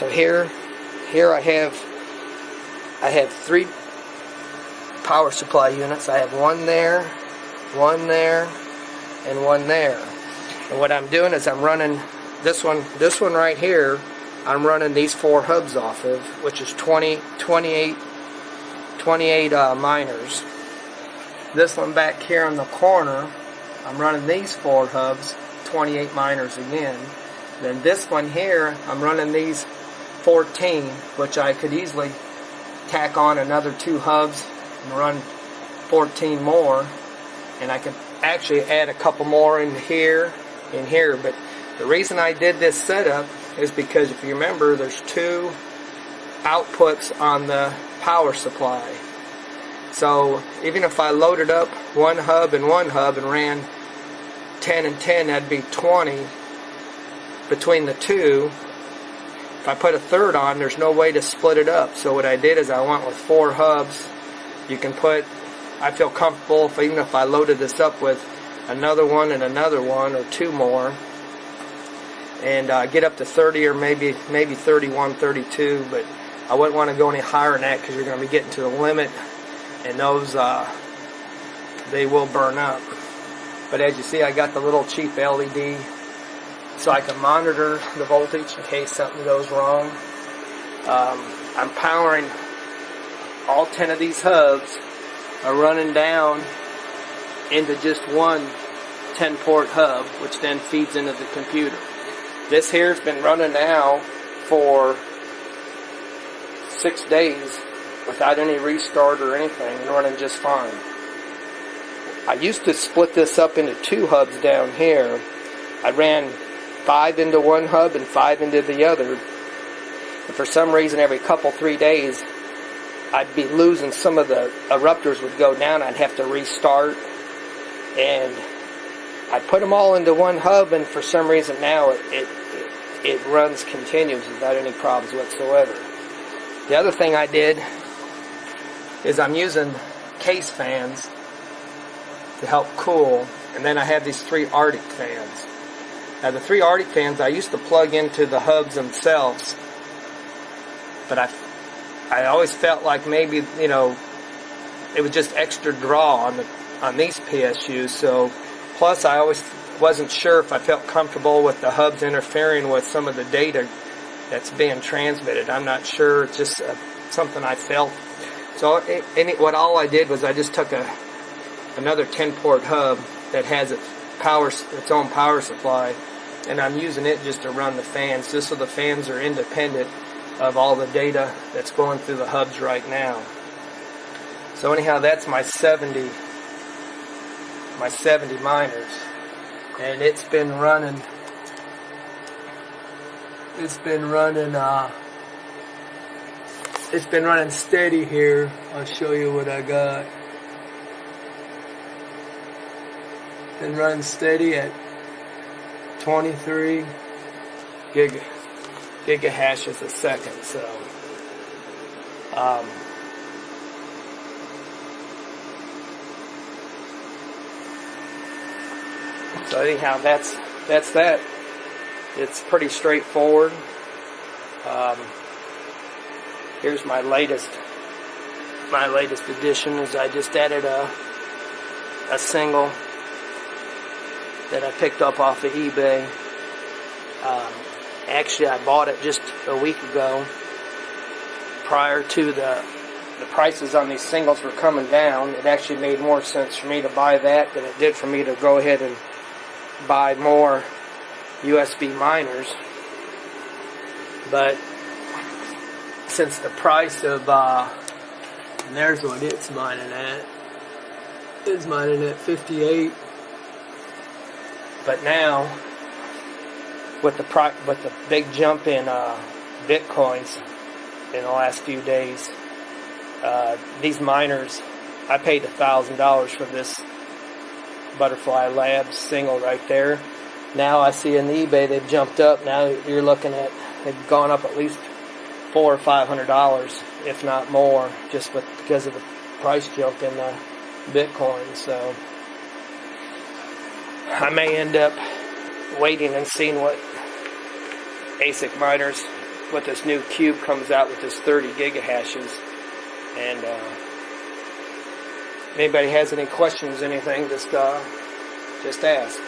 So here I have 3 power supply units. I have one there, and one there. And what I'm doing is I'm running this one right here. I'm running these 4 hubs off of, which is 28 miners. This one back here in the corner, I'm running these 4 hubs, 28 miners again. Then this one here, I'm running these 14, which I could easily tack on another 2 hubs and run 14 more. And I could actually add a couple more in here, but the reason I did this setup is because if you remember, there's 2 outputs on the power supply. So even if I loaded up one hub and ran 10 and 10, that'd be 20 between the 2. If I put a third on, there's no way to split it up. So what I did is I went with 4 hubs. You can put, I feel comfortable even if I loaded this up with another one and another one or 2 more, and get up to 30 or maybe 31, 32, but I wouldn't want to go any higher than that because you're going to be getting to the limit, and those they will burn up. But as you see, I got the little cheap LED so I can monitor the voltage in case something goes wrong. I'm powering all 10 of these hubs are running down into just one 10-port hub, which then feeds into the computer. This here's been running now for 6 days without any restart or anything, and running just fine. I used to split this up into 2 hubs down here. I ran 5 into one hub and 5 into the other. And for some reason, every 3 days, I'd be losing some of the eruptors would go down. I'd have to restart. And I put them all into one hub, and for some reason now it runs continuous without any problems whatsoever. The other thing I did is I'm using case fans to help cool, and then I have these 3 Arctic fans. Now the 3 Arctic fans I used to plug into the hubs themselves, but I always felt like maybe, you know, it was just extra draw on these PSUs. So plus I always wasn't sure if I felt comfortable with the hubs interfering with some of the data that's being transmitted. I'm not sure. It's just something I felt. So what all I did was I just took another 10-port hub that has its own power supply, and I'm using it just to run the fans, just so the fans are independent of all the data that's going through the hubs right now. So anyhow, that's my 70 miners, and it's been running steady here. I'll show you what I got. Been running steady at 23 gigahashes a second. So anyhow, that's that. It's pretty straightforward. Here's my latest addition. Is I just added a single that I picked up off of eBay. Actually, I bought it just a week ago. Prior to the prices on these singles were coming down, it actually made more sense for me to buy that than it did for me to go ahead and buy more USB miners. But since the price of and there's what it's mining at. It's mining at 58. But now, with the big jump in bitcoins in the last few days, these miners, I paid $1,000 for this Butterfly Labs single right there. Now I see in eBay they've jumped up. Now you're looking at, they've gone up at least $400 or $500, if not more, just because of the price jump in Bitcoin. So I may end up waiting and seeing what ASIC miners what this new cube comes out with, this 30 gigahashes. And if anybody has any questions, anything, just ask.